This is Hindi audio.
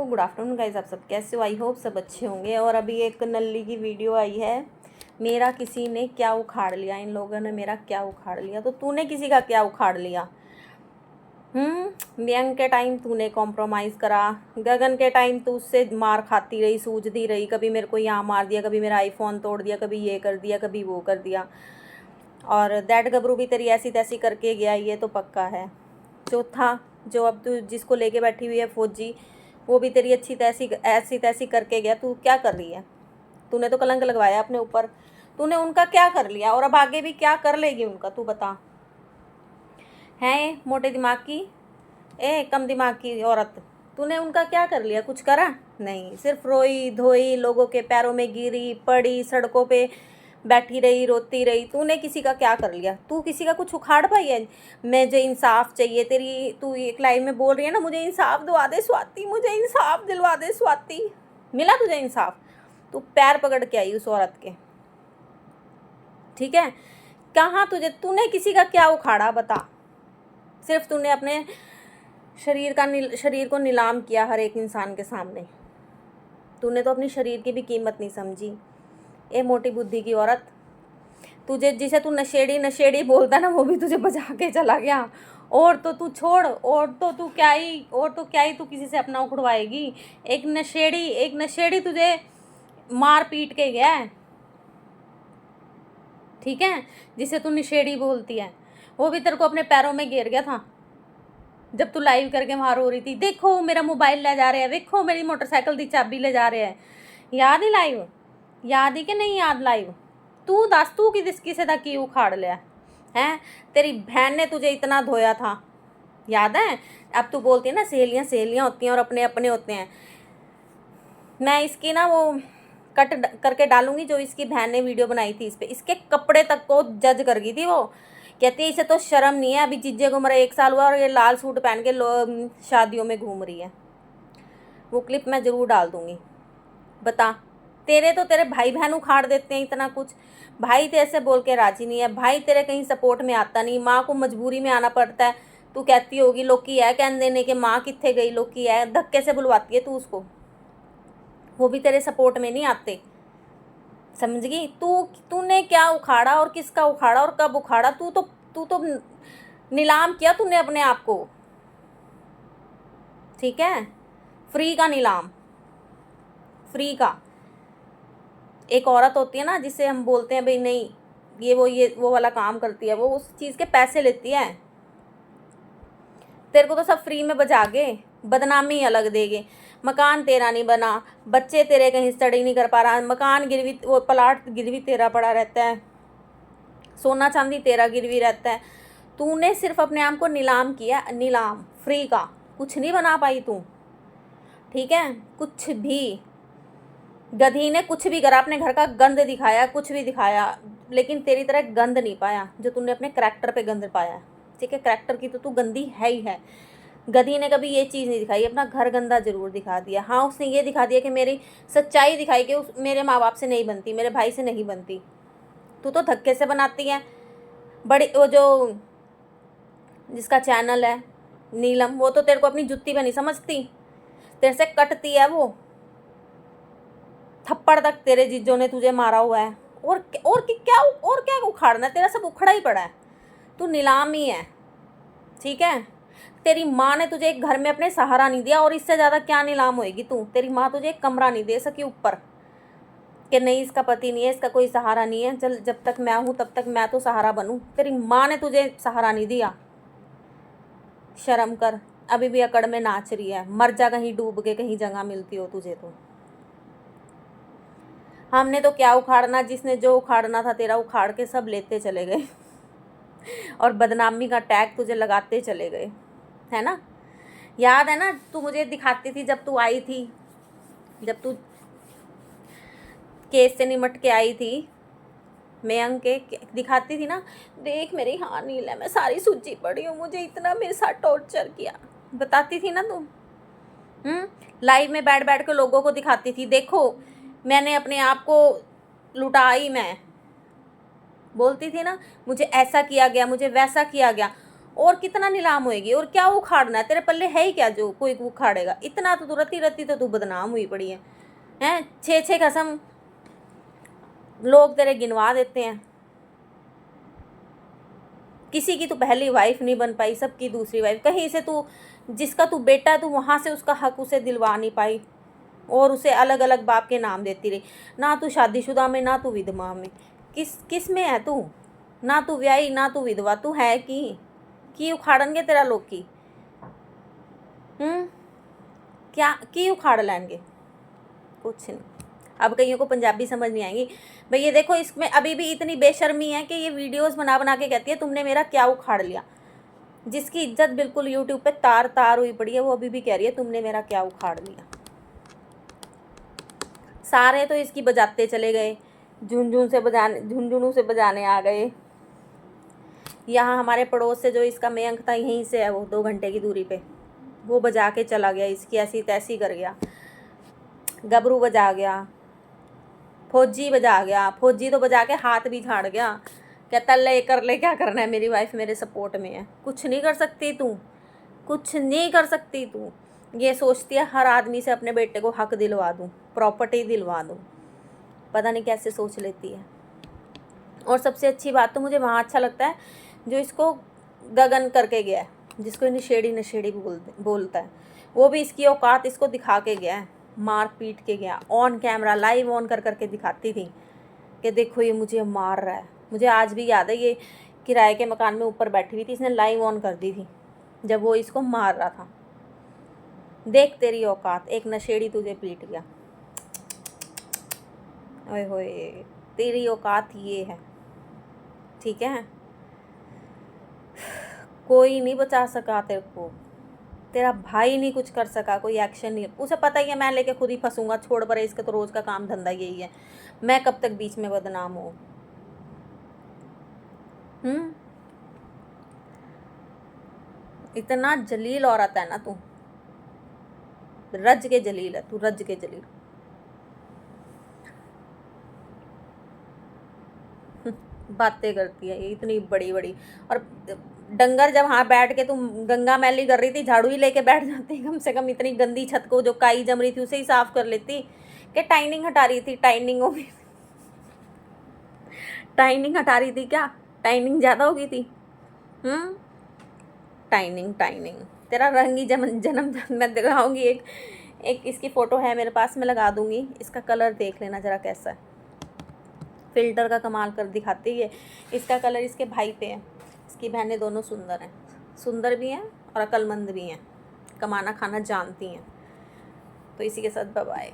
गुड आफ्टरनून गाइस, आप सब कैसे हो? आई होप सब अच्छे होंगे। और अभी एक नल्ली की वीडियो आई है, मेरा किसी ने क्या उखाड़ लिया, इन लोगों ने मेरा क्या उखाड़ लिया। तो तूने किसी का क्या उखाड़ लिया? व्यंग के टाइम तूने कॉम्प्रोमाइज़ करा, गगन के टाइम तू उससे मार खाती रही, सूझती रही, कभी मेरे को यहाँ मार दिया, कभी मेरा आईफोन तोड़ दिया, कभी ये कर दिया, कभी वो कर दिया। और दैट गबरू भी तेरी ऐसी तैसी करके गया, ये तो पक्का है। चौथा, जो अब तू जिसको लेके बैठी हुई है फौजी, वो भी तेरी अच्छी तैसी ऐसी तैसी करके गया। तू क्या कर रही है? तूने तो कलंक लगवाया अपने ऊपर। तूने उनका क्या कर लिया और अब आगे भी क्या कर लेगी उनका, तू बता। हैं मोटे दिमाग की, कम दिमाग की औरत, तूने उनका क्या कर लिया? कुछ करा नहीं, सिर्फ रोई धोई, लोगों के पैरों में गिरी पड़ी, सड़कों पे बैठी रही, रोती रही। तूने किसी का क्या कर लिया? तू किसी का कुछ उखाड़ पाई है? मुझे इंसाफ चाहिए, तेरी तू एक लाइन में बोल रही है ना, मुझे इंसाफ दिलवा दे स्वाति, मुझे इंसाफ दिलवा दे स्वाति। मिला तुझे इंसाफ? तू पैर पकड़ के आई उस औरत के, ठीक है? कहाँ तुझे, तूने किसी का क्या उखाड़ा बता? सिर्फ तूने अपने शरीर को नीलाम किया हर एक इंसान के सामने। तूने तो अपनी शरीर की भी कीमत नहीं समझी। ए मोटी बुद्धि की औरत, तुझे जिसे तू नशेड़ी नशेड़ी बोलता ना, वो भी तुझे बजा के चला गया। और तो तू छोड़, और तो क्या ही तू किसी से अपना उखड़वाएगी। एक नशेड़ी तुझे मार पीट के गया है, ठीक है? जिसे तू नशेड़ी बोलती है, वो भी तेरे को अपने पैरों में गिर गया था जब तू लाइव करके वहाँ रो रही थी, देखो मेरा मोबाइल ले जा रहे हैं, देखो मेरी मोटरसाइकिल की चाबी ले जा रहे हैं। याद ही लाइव, याद ही कि नहीं याद लाइव? तू दस, तू किसे था की उखाड़ लिया हैं? तेरी बहन ने तुझे इतना धोया था, याद है? अब तू बोलती है ना सहेलियाँ सहेलियाँ होती हैं और अपने अपने होते हैं। मैं इसकी ना वो कट करके डालूंगी जो इसकी बहन ने वीडियो बनाई थी इस पर, इसके कपड़े तक को जज कर गई थी वो। कहती है इसे तो शर्म नहीं है, अभी जीजे को मेरा 1 साल हुआ और ये लाल सूट पहन के शादियों में घूम रही है। वो क्लिप मैं ज़रूर डाल दूंगी। बता, तेरे भाई बहन उखाड़ देते हैं इतना कुछ, भाई तेरे से बोल के राजी नहीं है, भाई तेरे कहीं सपोर्ट में आता नहीं, माँ को मजबूरी में आना पड़ता है। तू कहती होगी लोकी है कहने देने के, माँ कित्थे गई, लोकी है, धक्के से बुलवाती है तू उसको, वो भी तेरे सपोर्ट में नहीं आते। समझ गई? तूने क्या उखाड़ा और किसका उखाड़ा और कब उखाड़ा? तू तो नीलाम किया तूने अपने आप को, ठीक है? फ्री का नीलाम, फ्री का। एक औरत होती है ना जिसे हम बोलते हैं भाई नहीं ये वो वाला काम करती है, वो उस चीज़ के पैसे लेती है। तेरे को तो सब फ्री में बजा के बदनामी अलग देगे। मकान तेरा नहीं बना, बच्चे तेरे कहीं स्टडी नहीं कर पा रहा, मकान गिरवी, वो प्लाट गिरवी तेरा पड़ा रहता है, सोना चांदी तेरा गिरवी रहता है। तूने सिर्फ अपने आप को नीलाम किया, नीलाम, फ्री का। कुछ नहीं बना पाई तू, ठीक है? कुछ भी, गधी ने कुछ भी करा, अपने घर का गंद दिखाया, कुछ भी दिखाया, लेकिन तेरी तरह गंद नहीं पाया जो तूने अपने करैक्टर पे गंद पाया, ठीक है? करैक्टर की तो तू गंदी है ही है। गधी ने कभी ये चीज़ नहीं दिखाई, अपना घर गंदा जरूर दिखा दिया। हाँ, उसने ये दिखा दिया कि मेरी सच्चाई दिखाई कि मेरे माँ बाप से नहीं बनती, मेरे भाई से नहीं बनती। तू तो धक्के से बनाती है। बड़ी वो जो जिसका चैनल है नीलम, वो तो तेरे को अपनी जुत्ती पे नहीं समझती, तेरे से कटती है वो। थप्पड़ तक तेरे जीजों ने तुझे मारा हुआ है। और क्या उखाड़ना है? तेरा सब उखड़ा ही पड़ा है, तू नीलाम ही है, ठीक है? तेरी माँ ने तुझे एक घर में अपने सहारा नहीं दिया, और इससे ज़्यादा क्या नीलाम होएगी तू? तेरी माँ तुझे एक कमरा नहीं दे सकी ऊपर, कि नहीं इसका पति नहीं है, इसका कोई सहारा नहीं है, चल जब तक मैं हूँ तब तक मैं तो सहारा बनूँ। तेरी माँ ने तुझे सहारा नहीं दिया। शर्म कर, अभी भी अकड़ में नाच रही है, मर जा कहीं डूब के, कहीं जगह मिलती हो तुझे तो। हमने तो क्या उखाड़ना, जिसने जो उखाड़ना था तेरा उखाड़ के सब लेते चले गए और बदनामी का टैग तुझे लगाते चले गए, है ना? याद है ना, तू मुझे दिखाती थी जब तू आई थी, जब तू केस से निमट के आई थी, मयंक के दिखाती थी ना, देख मेरी हाँ नील है, मैं सारी सूजी पड़ी हूँ, मुझे इतना मेरे साथ टॉर्चर किया, बताती थी ना तू। लाइव में बैठ बैठ के लोगों को दिखाती थी, देखो मैंने अपने आप को लुटाई, मैं बोलती थी ना मुझे ऐसा किया गया, मुझे वैसा किया गया। और कितना नीलाम होएगी, और क्या उखाड़ना है, तेरे पल्ले है ही क्या जो कोई उखाड़ेगा। इतना तो तू रत्ती रत्ती तो तू बदनाम हुई पड़ी है। हैं 6-6 कसम लोग तेरे गिनवा देते हैं, किसी की तू पहली वाइफ नहीं बन पाई, सबकी दूसरी वाइफ। कहीं से तू, जिसका तू बेटा है, तू वहाँ से उसका हक उसे दिलवा नहीं पाई, और उसे अलग अलग बाप के नाम देती रही। ना तू शादीशुदा में, ना तू विधवा में, किस किस में है तू? ना तू ब्याही, ना तू विधवा, तू है की उखाड़नगे तेरा लोग की? क्या की उखाड़ लेंगे? कुछ नहीं। अब कईयों को पंजाबी समझ नहीं आएंगी। भाई ये देखो, इसमें अभी भी इतनी बेशर्मी है कि ये वीडियोस बना बना के कहती है तुमने मेरा क्या उखाड़ लिया। जिसकी इज्जत बिल्कुल यूट्यूब पे तार तार हुई पड़ी है, वो अभी भी कह रही है तुमने मेरा क्या उखाड़ लिया। सारे तो इसकी बजाते चले गए, झुनझुनू से बजाने आ गए। यहाँ हमारे पड़ोस से जो इसका मयंक था, यहीं से है वो, 2 घंटे की दूरी पे, वो बजा के चला गया, इसकी ऐसी तैसी कर गया। गबरू बजा गया, फौजी बजा गया, फौजी तो बजा के हाथ भी झाड़ गया। कहता ले कर ले, क्या करना है, मेरी वाइफ मेरे सपोर्ट में है। कुछ नहीं कर सकती तू, कुछ नहीं कर सकती तू। ये सोचती है हर आदमी से अपने बेटे को हक दिलवा दूँ, प्रॉपर्टी दिलवा दूँ, पता नहीं कैसे सोच लेती है। और सबसे अच्छी बात तो मुझे वहाँ अच्छा लगता है जो इसको गगन करके गया है, जिसको नशेड़ी नशेड़ी बोलता है, वो भी इसकी औकात इसको दिखा के गया है, मार पीट के गया, ऑन कैमरा लाइव ऑन कर करके दिखाती थी कि देखो ये मुझे मार रहा है। मुझे आज भी याद है, ये किराए के मकान में ऊपर बैठी हुई थी, इसने लाइव ऑन कर दी थी जब वो इसको मार रहा था। देख तेरी औकात, एक नशेड़ी तुझे पीट गया। ओए होए, तेरी औकात ये है, ठीक है। कोई नहीं बचा सका तेरे को, तेरा भाई नहीं कुछ कर सका, कोई एक्शन नहीं। उसे पता ही है मैं लेके खुद ही फंसूंगा, छोड़ परे, इसका तो रोज का काम धंधा यही है, मैं कब तक बीच में बदनाम हूँ। इतना जलील औरत है ना तू, रज के जलील है तू, रज के जलील। बातें करती है ये इतनी बड़ी बड़ी। और डंगर जब वहाँ बैठ के तुम गंगा मैली कर रही थी, झाड़ू ही लेके बैठ जाती, कम से कम इतनी गंदी छत को जो काई जम रही थी उसे ही साफ कर लेती। कि टाइनिंग हटा रही थी, टाइनिंग हो गई, टाइनिंग हटा रही थी क्या? टाइनिंग ज़्यादा हो गई थी। टाइनिंग टाइनिंग तेरा रंग ही जन्म मैं दिखाऊंगी। एक इसकी फ़ोटो है मेरे पास, मैं लगा दूंगी, इसका कलर देख लेना ज़रा कैसा है। फ़िल्टर का कमाल कर दिखाती है। इसका कलर इसके भाई पे है। इसकी बहनें दोनों सुंदर हैं, सुंदर भी हैं और अक्लमंद भी हैं, कमाना खाना जानती हैं। तो इसी के साथ बाय बाय।